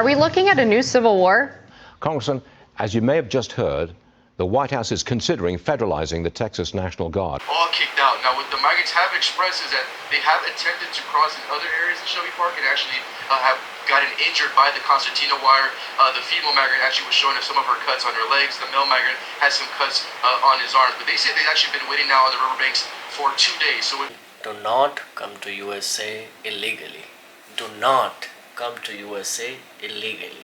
Are we looking at a new civil war? Congressman, as you may have just heard, the White House is considering federalizing the Texas National Guard. All kicked out. Now, what the migrants have expressed is that they have attempted to cross in other areas of Shelby Park and actually have gotten injured by the concertina wire. The female migrant actually was showing us some of her cuts on her legs. The male migrant has some cuts on his arms. But they say they've actually been waiting now on the riverbanks for 2 days. So Do not come to USA illegally. Do not come to USA illegally.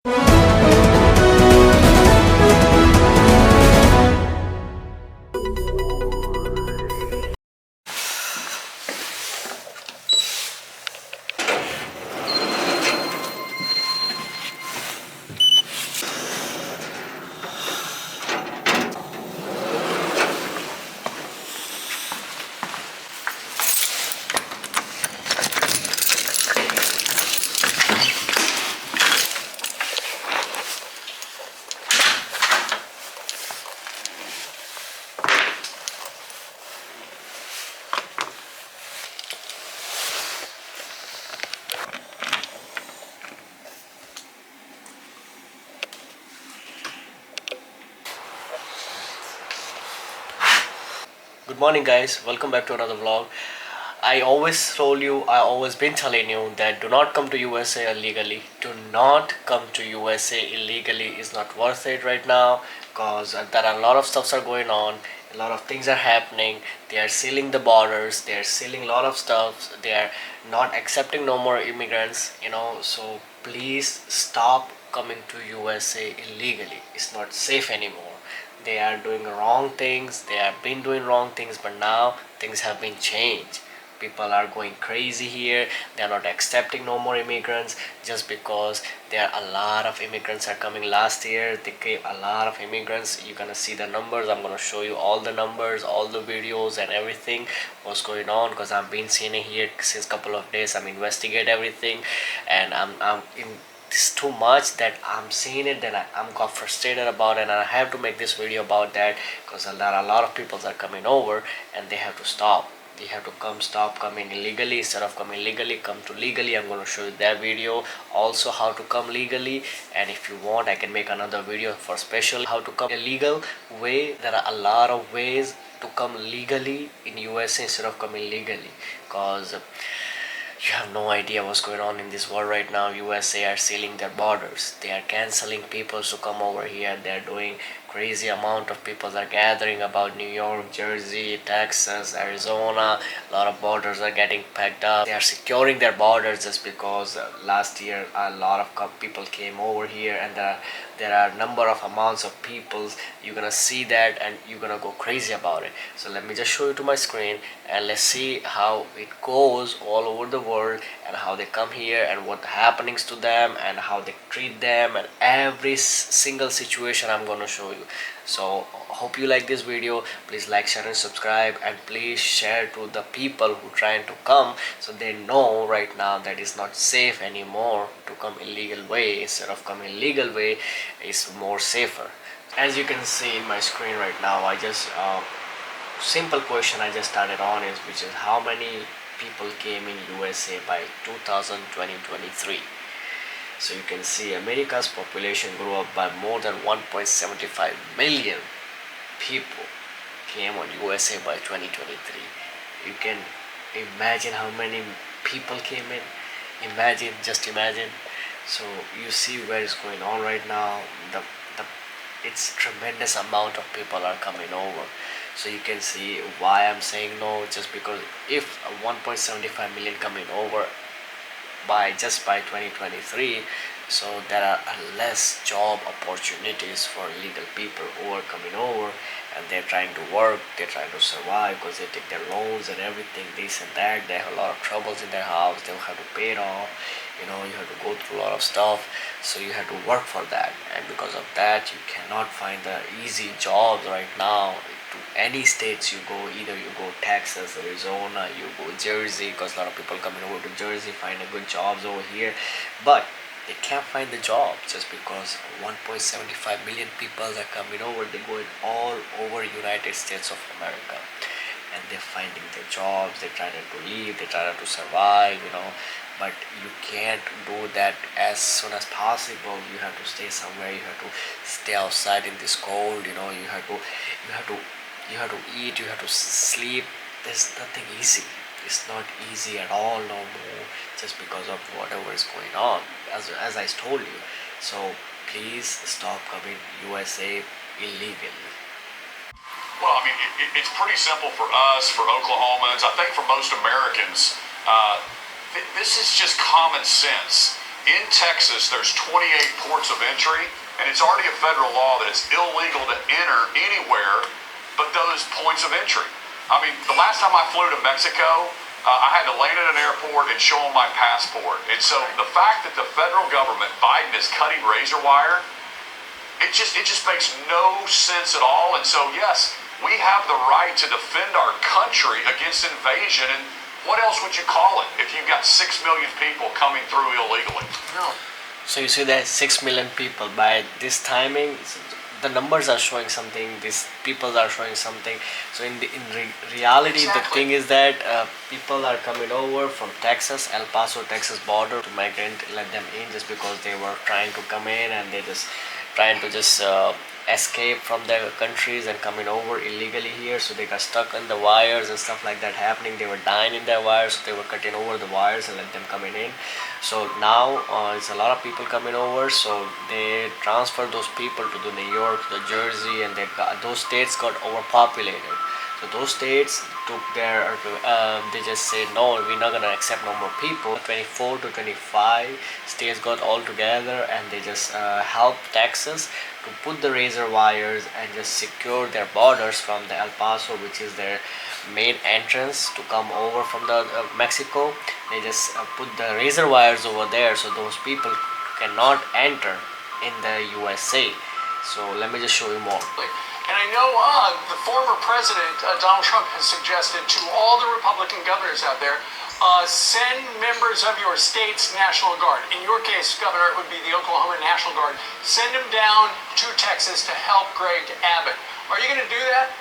Good morning guys, welcome back to another vlog. I always been telling you that do not come to USA illegally. Do not come to USA illegally. It's not worth it right now because there are a lot of stuffs are going on. A lot of things are happening. They are sealing the borders. They are sealing a lot of stuff. They are not accepting no more immigrants, so please stop coming to USA illegally. It's not safe anymore. They are doing wrong things. They have been doing wrong things, but now things have been changed. People are going crazy here. They are not accepting no more immigrants just because there are a lot of immigrants are coming. Last year they came a lot of immigrants. You're gonna see the numbers. I'm gonna show you all the numbers, all the videos and everything what's going on, because I've been seeing it here since couple of days. I'm investigate everything, and I'm in this too much that I'm seeing it, that I'm got frustrated about it, and I have to make this video about that because a lot of people are coming over and they have to stop. They have to stop coming illegally. Instead of coming legally, come to legally. I'm going to show you that video also, how to come legally. And if you want, I can make another video for special how to come illegal way. There are a lot of ways to come legally in USA instead of coming legally, because you have no idea what's going on in this world right now. USA are sealing their borders. They are canceling people to come over here. They are doing crazy amount of people are gathering about New York, Jersey, Texas, Arizona. A lot of borders are getting packed up. They are securing their borders just because last year a lot of people came over here, and there are number of amounts of people. You're gonna see that and you're gonna go crazy about it. So let me just show you to my screen and let's see how it goes all over the world, and how they come here and what happenings to them and how they treat them, and every single situation I'm gonna show you. So hope you like this video. Please like, share and subscribe, and please share to the people who trying to come, so they know right now that it's not safe anymore to come illegal way. Instead of coming legal way, is more safer. As you can see in my screen right now, I just simple question I just started on is, which is how many people came in USA by 2023. So you can see America's population grew up by more than 1.75 million people came on USA by 2023. You can imagine how many people came in. Just imagine. So you see where it's going on right now. It's tremendous amount of people are coming over. So you can see why I'm saying no, just because if 1.75 million coming over by 2023, so there are less job opportunities for illegal people who are coming over, and they're trying to work, they're trying to survive because they take their loans and everything, this and that. They have a lot of troubles in their house. They have to pay it off. You have to go through a lot of stuff, so you have to work for that, and because of that you cannot find the easy jobs right now. To any states you go, either you go Texas, Arizona, you go Jersey, because a lot of people coming over to Jersey finding good jobs over here, but they can't find the job just because 1.75 million people are coming over. They're going all over United States of America, and they're finding their jobs. They're trying to live, they're trying to survive, but you can't do that as soon as possible. You have to stay somewhere. You have to stay outside in this cold. You have to eat. You have to sleep. There's nothing easy. It's not easy at all no more, just because of whatever is going on. As I told you, so please stop coming USA illegally. Well, I mean, it's pretty simple for us, for Oklahomans. I think for most Americans, this is just common sense. In Texas, there's 28 ports of entry, and it's already a federal law that it's illegal to enter anywhere but those points of entry. I mean, the last time I flew to Mexico, I had to land at an airport and show them my passport. And so the fact that the federal government, Biden, is cutting razor wire, it just makes no sense at all. And so, yes, we have the right to defend our country against invasion. And what else would you call it if you've got 6 million people coming through illegally? No. So you see that 6 million people by this timing, the numbers are showing something. These people are showing something. So in reality, Exactly. the thing is that people are coming over from Texas, El Paso, Texas border to migrant, let them in just because they were trying to come in, and they just trying to just escape from their countries and coming over illegally here. So they got stuck in the wires and stuff like that happening. They were dying in their wires, so they were cutting over the wires and let them coming in. So now it's a lot of people coming over, so they transfer those people to the New York, the Jersey, and those states got overpopulated. So those states took they just said, no, we're not gonna accept no more people. 24 to 25 states got all together, and they just helped Texas to put the razor wires and just secure their borders from the El Paso, which is their main entrance to come over from the Mexico. They just put the razor wires over there, so those people cannot enter in the USA. So let me just show you more. And I know the former president, Donald Trump, has suggested to all the Republican governors out there, send members of your state's National Guard. In your case, Governor, it would be the Oklahoma National Guard. Send them down to Texas to help Greg Abbott. Are you going to do that?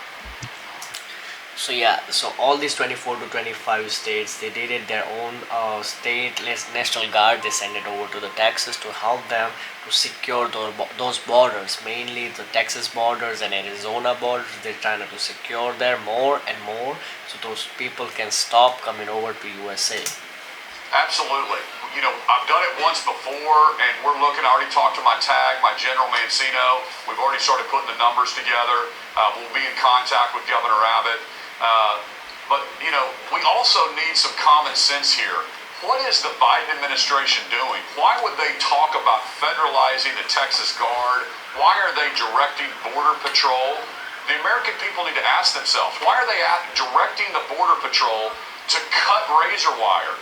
So yeah, so all these 24 to 25 states, they did it their own state National Guard. They sent it over to the Texas to help them to secure those borders, mainly the Texas borders and Arizona borders. They're trying to secure there more and more, so those people can stop coming over to USA. Absolutely. You know, I've done it once before, and we're looking. I already talked to my tag, my General Mancino. We've already started putting the numbers together. We'll be in contact with Governor Abbott. But, you know, we also need some common sense here. What is the Biden administration doing? Why would they talk about federalizing the Texas Guard? Why are they directing Border Patrol? The American people need to ask themselves, why are they directing the Border Patrol to cut razor wire?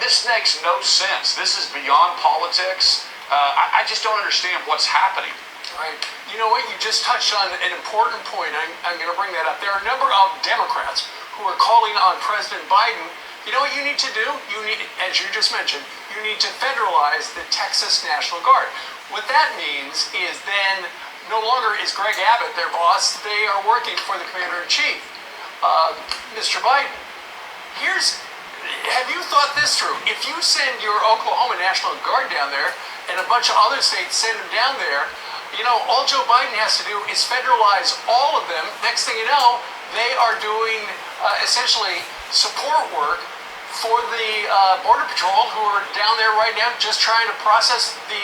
This makes no sense. This is beyond politics. I just don't understand what's happening. Right. You know what? You just touched on an important point. I'm going to bring that up. There are a number of Democrats who are calling on President Biden. You know what you need to do? You need, as you just mentioned, you need to federalize the Texas National Guard. What that means is then no longer is Greg Abbott their boss. They are working for the Commander-in-Chief. Mr. Biden, have you thought this through? If you send your Oklahoma National Guard down there and a bunch of other states send them down there, you know, all Joe Biden has to do is federalize all of them. Next thing you know, they are doing essentially support work for the Border Patrol, who are down there right now just trying to process the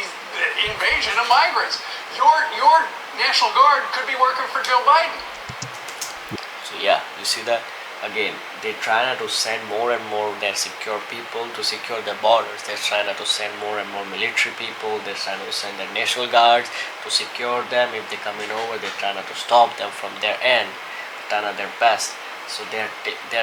invasion of migrants. Your National Guard could be working for Joe Biden. So yeah, you see that? Again, they're trying to send more and more their secure people to secure the borders. They're trying to send more and more military people. They're trying to send their National Guards to secure them. If they're coming over, they're trying to stop them from their end. They're trying their best. So they're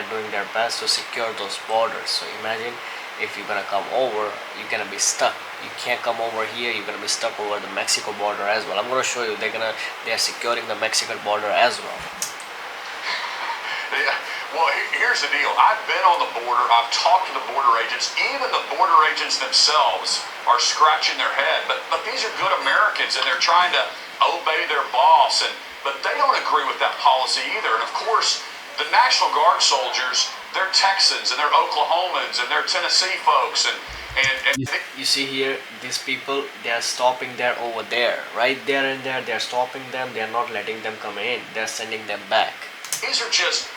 doing their best to secure those borders. So imagine if you're gonna come over, you're gonna be stuck. You can't come over here. You're gonna be stuck over the Mexico border as well. I'm gonna show you. They're securing the Mexican border as well. Yeah. Well, here's the deal. I've been on the border. I've talked to the border agents. Even the border agents themselves are scratching their head. But these are good Americans, and they're trying to obey their boss. But they don't agree with that policy either. And, of course, the National Guard soldiers, they're Texans, and they're Oklahomans, and they're Tennessee folks. And And You see here, these people, they are stopping there over there, right there and there. They are stopping them. They are not letting them come in. They are sending them back. these are just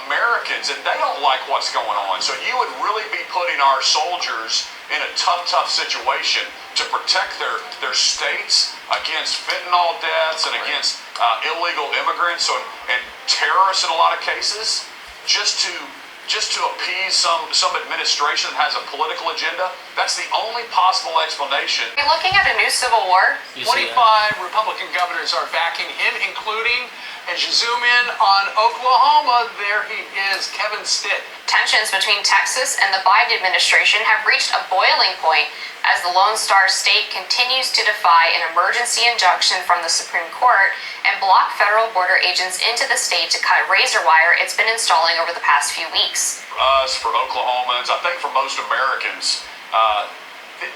Americans, and they don't like what's going on. So you would really be putting our soldiers in a tough situation to protect their states against fentanyl deaths and against illegal immigrants and terrorists in a lot of cases, just to appease some administration that has a political agenda. That's the only possible explanation. Are we looking at a new civil war? You see, 25 Republican governors are backing him, including, as you zoom in on Oklahoma, there he is, Kevin Stitt. Tensions between Texas and the Biden administration have reached a boiling point as the Lone Star State continues to defy an emergency injunction from the Supreme Court and block federal border agents into the state to cut razor wire it's been installing over the past few weeks. For us, for Oklahomans, I think for most Americans,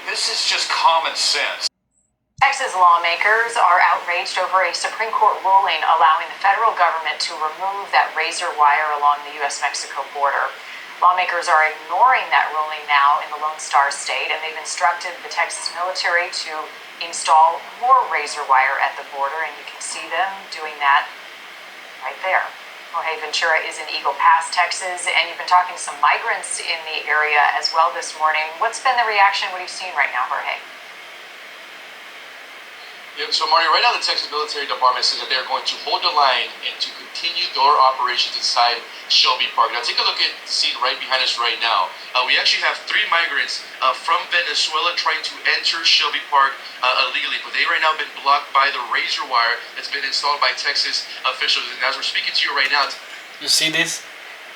this is just common sense. Texas lawmakers are outraged over a Supreme Court ruling allowing the federal government to remove that razor wire along the U.S.-Mexico border. Lawmakers are ignoring that ruling now in the Lone Star State, and they've instructed the Texas military to install more razor wire at the border, and you can see them doing that right there. Jorge Ventura is in Eagle Pass, Texas, and you've been talking to some migrants in the area as well this morning. What's been the reaction? What are you seeing right now, Jorge? Yeah, so Marty, right now the Texas Military Department says that they're going to hold the line and to continue their operations inside Shelby Park. Now take a look at the scene right behind us right now. We actually have 3 migrants from Venezuela trying to enter Shelby Park illegally, but they right now have been blocked by the razor wire that's been installed by Texas officials. And as we're speaking to you right now, you see this?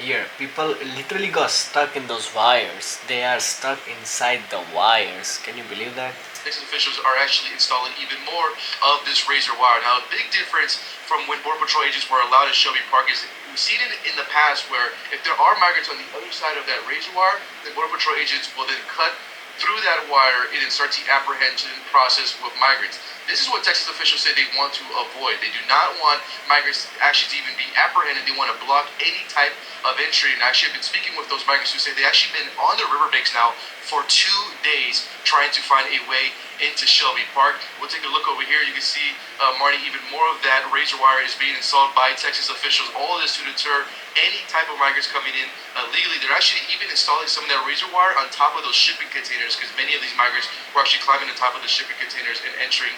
Here, people literally got stuck in those wires. They are stuck inside the wires. Can you believe that? Texas officials are actually installing even more of this razor wire. Now, a big difference from when Border Patrol agents were allowed at Shelby Park is we've seen it in the past where if there are migrants on the other side of that razor wire, the Border Patrol agents will then cut through that wire and then start the apprehension process with migrants. This is what Texas officials say they want to avoid. They do not want migrants actually to even be apprehended. They want to block any type of entry. And actually, I've been speaking with those migrants who say they've actually been on the riverbanks now for 2 days trying to find a way into Shelby Park. We'll take a look over here. You can see, Marty, even more of that razor wire is being installed by Texas officials. All of this to deter any type of migrants coming in legally. They're actually even installing some of that razor wire on top of those shipping containers because many of these migrants were actually climbing on top of the shipping containers and entering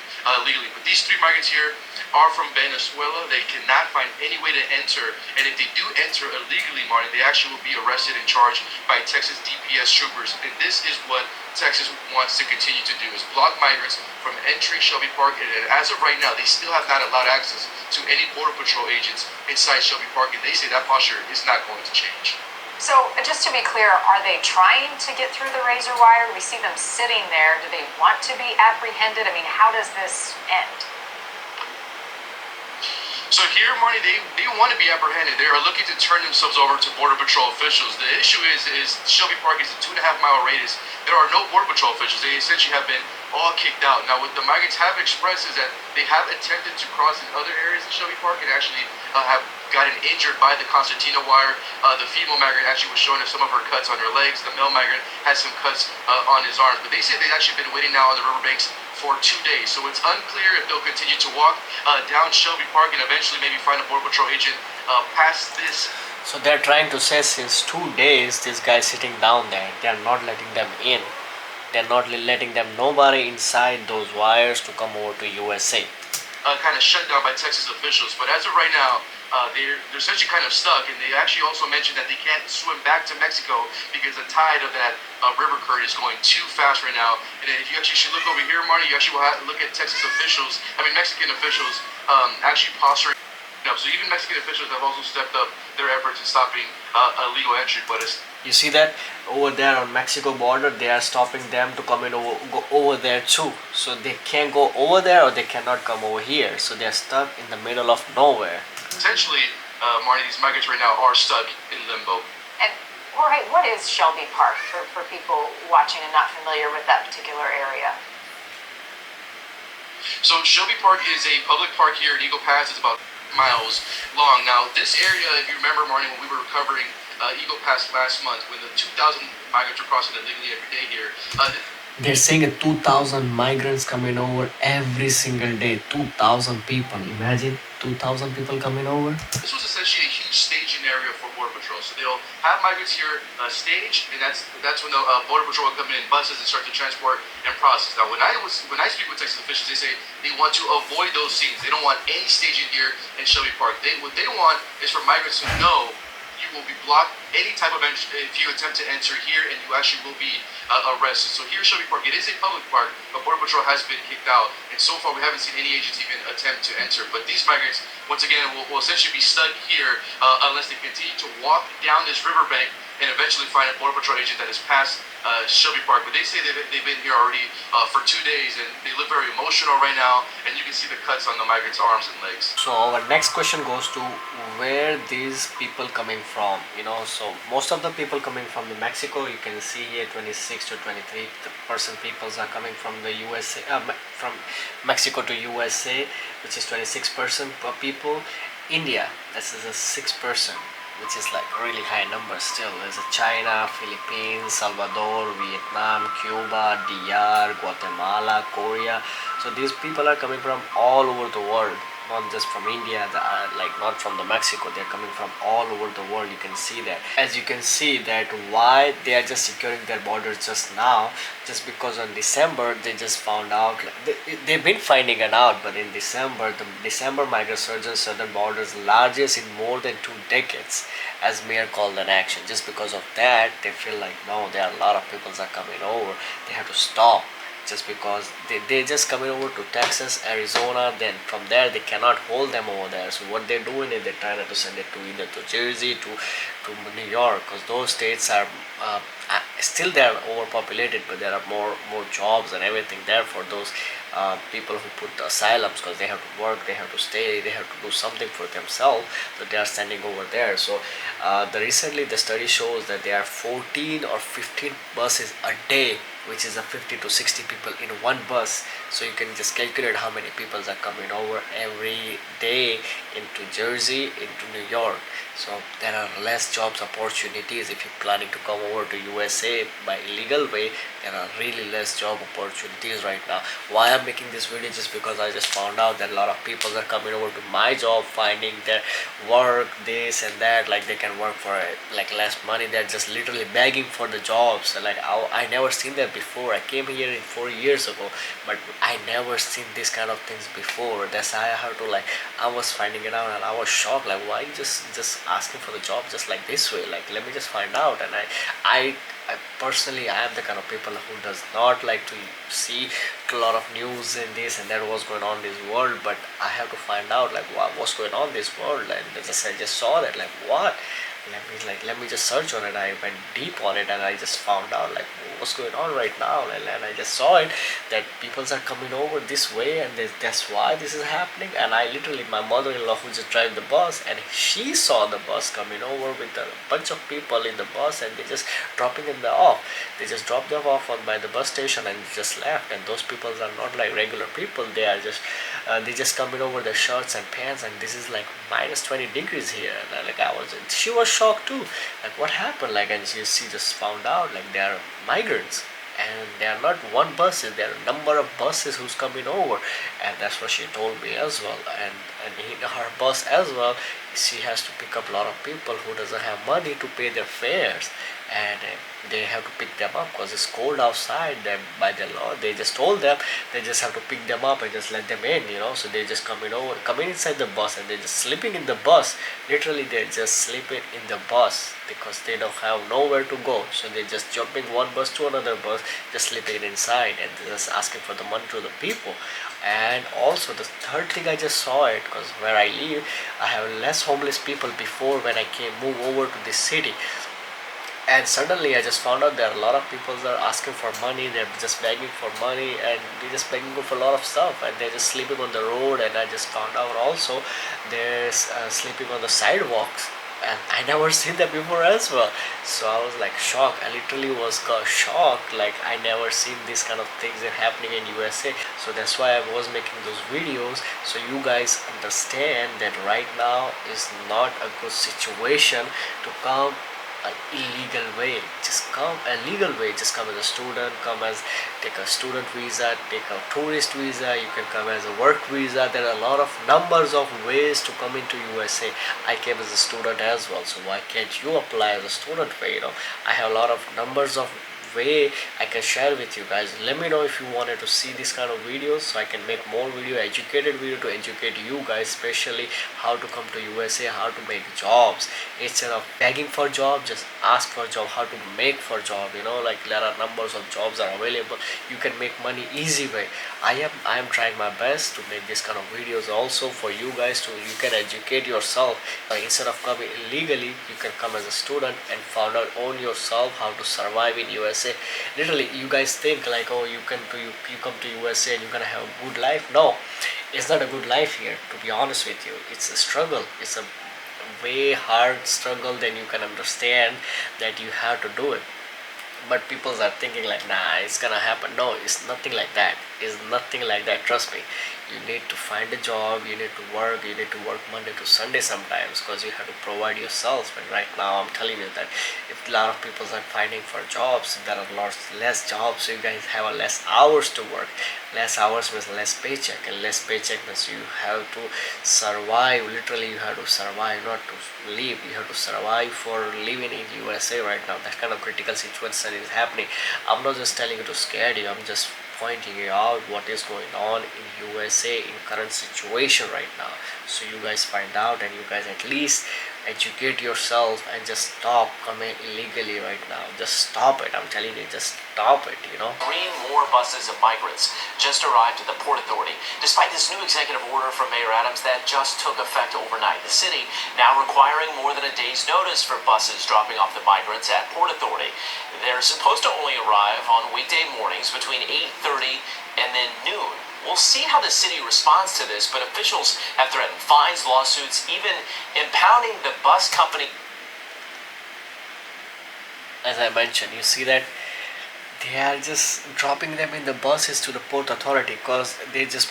legally. But these 3 migrants here are from Venezuela. They cannot find any way to enter, and if they do enter illegally, Marty, they actually will be arrested and charged by Texas DPS troopers. And this is what Texas wants to continue to do, is block migrants from entering Shelby Park. And as of right now, they still have not allowed access to any Border Patrol agents inside Shelby Park, and they say that posture is not going to change. So, just to be clear, are they trying to get through the razor wire? We see them sitting there. Do they want to be apprehended? I mean, how does this end? So here, Marty, they want to be apprehended. They are looking to turn themselves over to Border Patrol officials. The issue is Shelby Park is a 2.5-mile radius. There are no Border Patrol officials. They essentially have been all kicked out. Now, what the migrants have expressed is that they have attempted to cross in other areas of Shelby Park and actually have gotten injured by the concertina wire. The female migrant actually was showing us some of her cuts on her legs. The male migrant has some cuts on his arms. But they say they've actually been waiting now on the riverbanks for 2 days. So it's unclear if they'll continue to walk down Shelby Park and eventually maybe find a Border Patrol agent past this. So they're trying to say since 2 days, this guy's sitting down there. They're not letting them in. They're not letting them, nobody inside those wires to come over to USA. Kind of shut down by Texas officials. But as of right now, they're essentially kind of stuck. And they actually also mentioned that they can't swim back to Mexico because the tide of that river current is going too fast right now. And if you actually should look over here, Marty, you actually will have to look at Mexican officials actually posturing up. So even Mexican officials have also stepped up their efforts in stopping illegal entry. But it's You see that over there on Mexico border, they are stopping them to come in go over there too. So they can't go over there or they cannot come over here. So they're stuck in the middle of nowhere. essentially, Marty, these migrants right now are stuck in limbo. And Jorge, what is Shelby Park for people watching and not familiar with that particular area? So Shelby Park is a public park here in Eagle Pass. It's about miles long. Now, this area, if you remember, Marty, when we were covering Eagle passed last month when the 2,000 migrants were crossing illegally every day here. They're saying that 2,000 migrants coming over every single day. 2,000 people. Imagine 2,000 people coming over. This was essentially a huge staging area for Border Patrol. So they'll have migrants here staged, and that's when the Border Patrol will come in buses and start to transport and process. Now, when I speak with Texas officials, they say they want to avoid those scenes. They don't want any staging here in Shelby Park. What they want is for migrants to know you will be blocked any type of entry if you attempt to enter here, and you actually will be arrested. So here, Shelby Park, it is a public park, but Border Patrol has been kicked out, and so far we haven't seen any agents even attempt to enter. But these migrants, once again, will essentially be stuck here unless they continue to walk down this riverbank and eventually find a Border Patrol agent that has passed Shelby Park. But they say they've been here already for 2 days, and they look very emotional right now, and you can see the cuts on the migrants' arms and legs. So our next question goes to where these people coming from, so most of the people coming from the Mexico, you can see here 26 to 23% people are coming from the USA, from Mexico to USA, which is 26% people. India, this is a 6%, which is like really high number still. There's a China, Philippines, Salvador, Vietnam, Cuba, DR, Guatemala, Korea. So these people are coming from all over the world, not just from India, like not from the Mexico. They're coming from all over the world. You can see that. As you can see that why they are just securing their borders just now, just because on December they just found out, they've been finding it out, but in December, the December migrant surge on southern borders largest in more than 2 decades, as mayor called an action. Just because of that, they feel like no, there are a lot of people that are coming over. They have to stop. Just because they're just coming over to Texas, Arizona, then from there they cannot hold them over there. So what they're doing is they're trying to send it to either to Jersey, to New York, because those states are still they are overpopulated, but there are more jobs and everything there for those people who put the asylums, because they have to work, they have to stay, they have to do something for themselves, so they are sending over there. So recently the study shows that there are 14 or 15 buses a day, which is a 50 to 60 people in one bus. So you can just calculate how many people are coming over every day into Jersey, into New York. So there are less jobs opportunities if you're planning to come over to USA by illegal way. There are really less job opportunities right now. Why I'm making this video, just because I just found out that a lot of people are coming over to my job, finding their work, this and that, like they can work for like less money. They're just literally begging for the jobs. Like I never seen that before. I came here 4 years ago, but I never seen this kind of things before. That's why I have to I was finding it out, and I was shocked. Like, why just asking for the job just like this way? Like, let me just find out. And I personally, I am the kind of people who does not like to see a lot of news and this and that what's going on in this world, but I have to find out like what's going on in this world. And I just saw that, like, what? Let me just search on it. I went deep on it, and I just found out like what's going on right now. And I just saw it that people are coming over this way, and that's why this is happening. And I literally, my mother-in-law who just drive the bus, and she saw the bus coming over with a bunch of people in the bus, and they just dropping them off. They just dropped them off by the bus station and just left. And those people are not like regular people. They are just they just coming over their shirts and pants, and this is like minus 20 degrees here. And she was shocked too, like what happened, like, and she just found out like they are migrants, and they are not one bus, there are a number of buses who's coming over. And that's what she told me as well. And in her bus as well, she has to pick up a lot of people who doesn't have money to pay their fares, and they have to pick them up because it's cold outside. Them by the law, they just told them they just have to pick them up and just let them in, so they just coming inside the bus, and they're just sleeping in the bus. Literally, they're just sleeping in the bus because they don't have nowhere to go. So they're just jumping one bus to another bus, just sleeping inside, and just asking for the money to the people. And also the third thing, I just saw it because where I live, I have less homeless people before when I move over to this city. And suddenly I just found out there are a lot of people that are asking for money. They're just begging for money, and they're just begging for a lot of stuff, and they're just sleeping on the road. And I just found out also they're sleeping on the sidewalks, and I never seen that before as well. So I was like shocked. I literally was shocked. Like, I never seen this kind of things that happening in USA. So that's why I was making those videos, so you guys understand that right now is not a good situation to come an illegal way. Just come a legal way. Just come as a student, come as take a student visa, take a tourist visa, you can come as a work visa. There are a lot of numbers of ways to come into USA. I came as a student as well, so why can't you apply as a student way? I have a lot of numbers of way I can share with you guys. Let me know if you wanted to see this kind of videos, so I can make more educated video to educate you guys, especially how to come to USA, how to make jobs. Instead of begging for job, just ask for job, how to make for job. Like there are numbers of jobs are available. You can make money easy way. I am trying my best to make this kind of videos also for you guys, to you can educate yourself. Instead of coming illegally, you can come as a student and find out on yourself how to survive in USA. Literally, you guys think like, oh, you come to USA and you're gonna have a good life. No, it's not a good life here, to be honest with you. It's a struggle. It's a way hard struggle than you can understand, that you have to do it. But people are thinking like, nah, it's gonna happen. No, it's nothing like that. It's nothing like that, trust me. You need to find a job, you need to work Monday to Sunday sometimes, because you have to provide yourself. And right now I'm telling you that if a lot of people are finding for jobs, there are lots less jobs, so you guys have a less hours to work. Less hours means less paycheck, and less paycheck means you have to survive. Literally, you have to survive, not to live. You have to survive for living in USA right now. That kind of critical situation is happening. I'm not just telling you to scare you, I'm just pointing out what is going on in USA in current situation right now, so you guys find out, and you guys at least educate yourself and just stop coming illegally right now. Just stop it. I'm telling you, just stop it. 3 more buses of migrants just arrived at the Port Authority, despite this new executive order from Mayor Adams that just took effect overnight. The city now requiring more than a day's notice for buses dropping off the migrants at Port Authority. They're supposed to only arrive on weekday mornings between 8:30 and then noon. We'll see how the city responds to this, but officials have threatened fines, lawsuits, even impounding the bus company. As I mentioned, you see that they are just dropping them in the buses to the Port Authority, because they just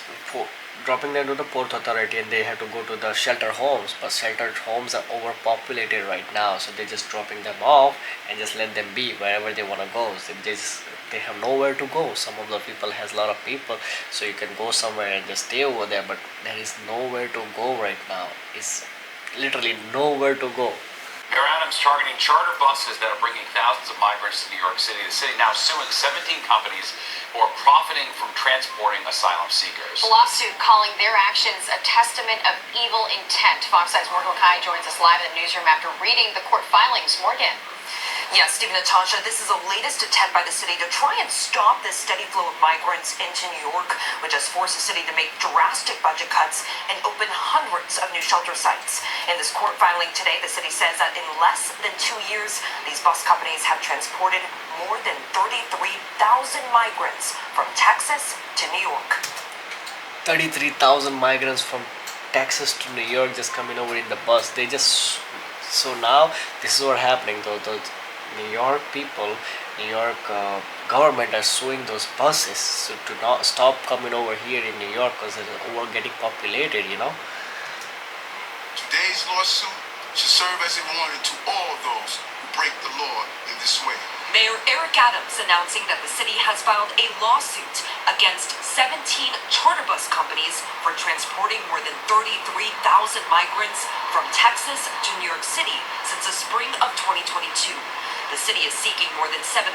dropping them to the Port Authority, and they have to go to the shelter homes, but shelter homes are overpopulated right now, so they're just dropping them off and just let them be wherever they want to go. So they have nowhere to go. Some of the people has a lot of people, so you can go somewhere and just stay over there, but there is nowhere to go right now. It's literally nowhere to go. Mayor Adams targeting charter buses that are bringing thousands of migrants to New York City. The city now suing 17 companies who are profiting from transporting asylum seekers. The lawsuit calling their actions a testament of evil intent. Fox 5's Morgan Kai joins us live in the newsroom after reading the court filings. Morgan. Yes, Steve and Natasha, this is the latest attempt by the city to try and stop this steady flow of migrants into New York, which has forced the city to make drastic budget cuts and open hundreds of new shelter sites. In this court filing today, the city says that in less than 2 years, these bus companies have transported more than 33,000 migrants from Texas to New York. 33,000 migrants from Texas to New York just coming over in the bus. So now this is what happening though. The New York people, New York government are suing those buses to not stop coming over here in New York, because it's over getting populated. Today's lawsuit should serve as a warning to all those who break the law in this way. Mayor Eric Adams announcing that the city has filed a lawsuit against 17 charter bus companies for transporting more than 33,000 migrants from Texas to New York City since the spring of 2022. The city is seeking more than $700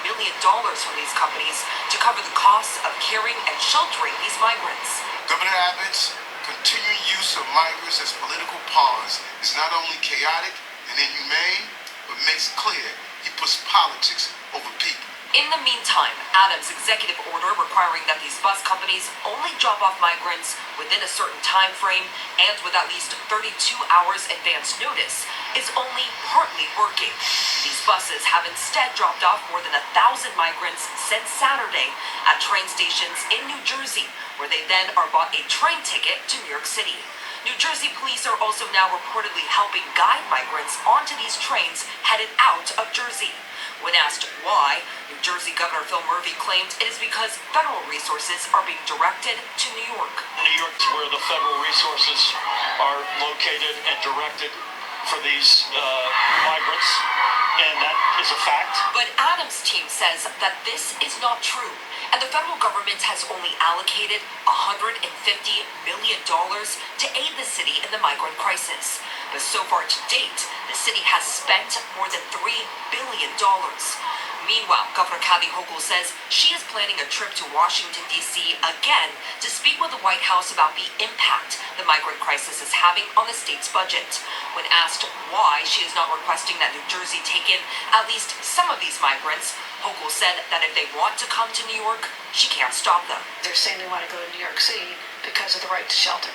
million from these companies to cover the costs of caring and sheltering these migrants. Governor Abbott's continuing use of migrants as political pawns is not only chaotic and inhumane, but makes clear he puts politics over people. In the meantime, Adams' executive order requiring that these bus companies only drop off migrants within a certain time frame and with at least 32 hours advance notice is only partly working. These buses have instead dropped off more than 1,000 migrants since Saturday at train stations in New Jersey, where they then are bought a train ticket to New York City. New Jersey police are also now reportedly helping guide migrants onto these trains headed out of Jersey. When asked why, New Jersey Governor Phil Murphy claimed it is because federal resources are being directed to New York. New York is where the federal resources are located and directed for these migrants, and that is a fact. But Adams' team says that this is not true, and the federal government has only allocated $150 million to aid the city in the migrant crisis. But so far to date, the city has spent more than $3 billion. Meanwhile, Governor Kathy Hochul says she is planning a trip to Washington, D.C. again to speak with the White House about the impact the migrant crisis is having on the state's budget. When asked why she is not requesting that New Jersey take in at least some of these migrants, Hochul said that if they want to come to New York, she can't stop them. They're saying they want to go to New York City because of the right to shelter.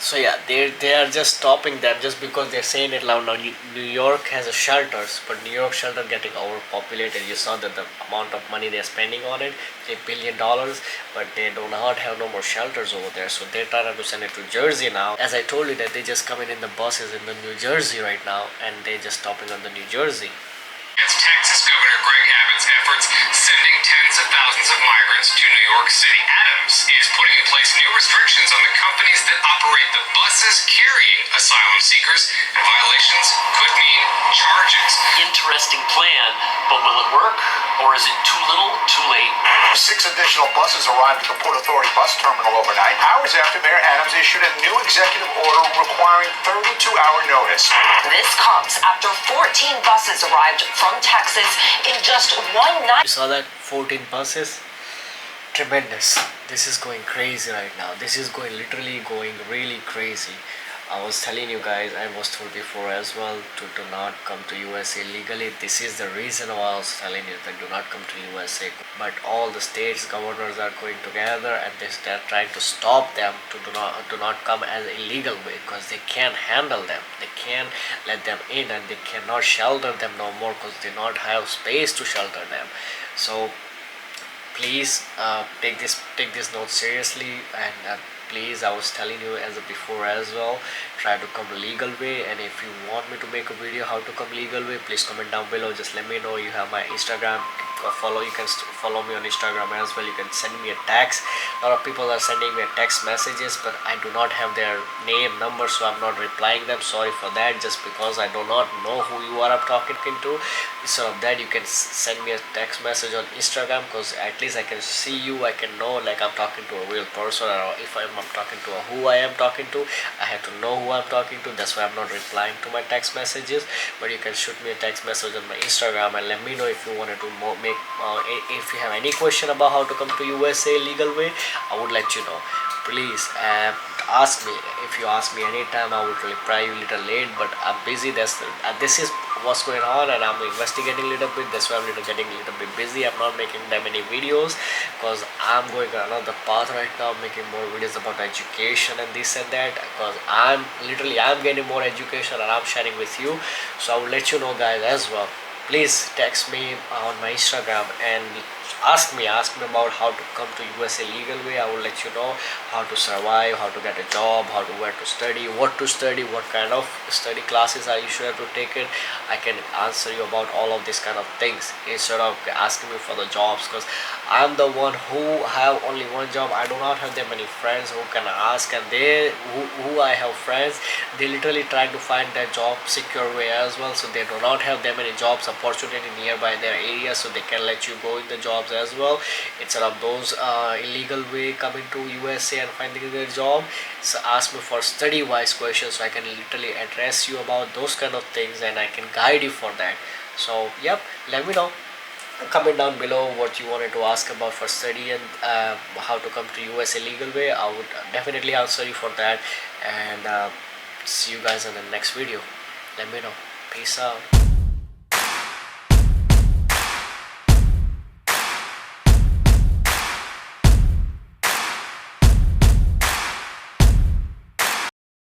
So yeah, they are just stopping them just because they're saying it loud. Now New York has a shelters, but New York shelter getting overpopulated. You saw that the amount of money they're spending on it, $1 billion, but they do not have no more shelters over there. So they're trying to send it to Jersey now. As I told you that they just coming in the buses in the New Jersey right now, and they just stopping on the New Jersey. It's Texas Governor Greg Abbott's efforts sending tens of thousands of migrants to New York City. Adams is putting in place new restrictions on the companies that operate the buses carrying asylum seekers, and violations could mean charges. Interesting plan, but will it work? Or is it too little, too late? 6 additional buses arrived at the Port Authority bus terminal overnight, hours after Mayor Adams issued a new executive order requiring 32-hour notice. This comes after 14 buses arrived from Texas in just one night. You saw that 14 buses? Tremendous. This is going crazy right now. This is literally going really crazy. I was telling you guys, I was told before as well to do not come to USA illegally. This is the reason why I was telling you that do not come to USA. But all the states governors are going together and they're trying to stop them to do not come as illegal way, because they can't handle them. They can't let them in, and they cannot shelter them no more because they not have space to shelter them. So please take this note seriously, and please, I was telling you as before as well, try to come legal way. And if you want me to make a video how to come legal way, please comment down below. Just let me know. You have my Instagram, you can follow me on Instagram as well. You can send me a text. A lot of people are sending me text messages, but I do not have their name, number, so I'm not replying them. Sorry for that, just because I do not know who you are I'm talking to. Instead of that, you can send me a text message on Instagram, because at least I can see you. I can know like I'm talking to a real person, or if I'm talking to who I am talking to, I have to know who I'm talking to. That's why I'm not replying to my text messages. But you can shoot me a text message on my Instagram and let me know if you wanted to make if you have any question about how to come to USA legal way. I would let you know. Please ask me. If you ask me anytime, I will reply you a little late, but I'm busy. This is what's going on, and I'm investigating a little bit. That's why I'm getting a little bit busy. I'm not making that many videos because I'm going another path right now, making more videos about education and this and that, because I'm getting more education and I'm sharing with you. So I will let you know guys as well. Please text me on my Instagram and ask me about how to come to USA legal way. I will let you know how to survive, how to get a job, where to study, what kind of study classes are you sure to take it. I can answer you about all of these kind of things instead of asking me for the jobs, because I'm the one who have only one job. I do not have that many friends who can ask, and who I have friends, they literally trying to find that job secure way as well. So they do not have that many jobs opportunity nearby their area, so they can let you go in the jobs as well instead of those illegal way coming to USA and finding their job. So ask me for study wise questions, so I can literally address you about those kind of things and I can guide you for that. So yep, let me know, comment down below what you wanted to ask about for study and how to come to USA legal way. I would definitely answer you for that, and see you guys in the next video. Let me know. Peace out.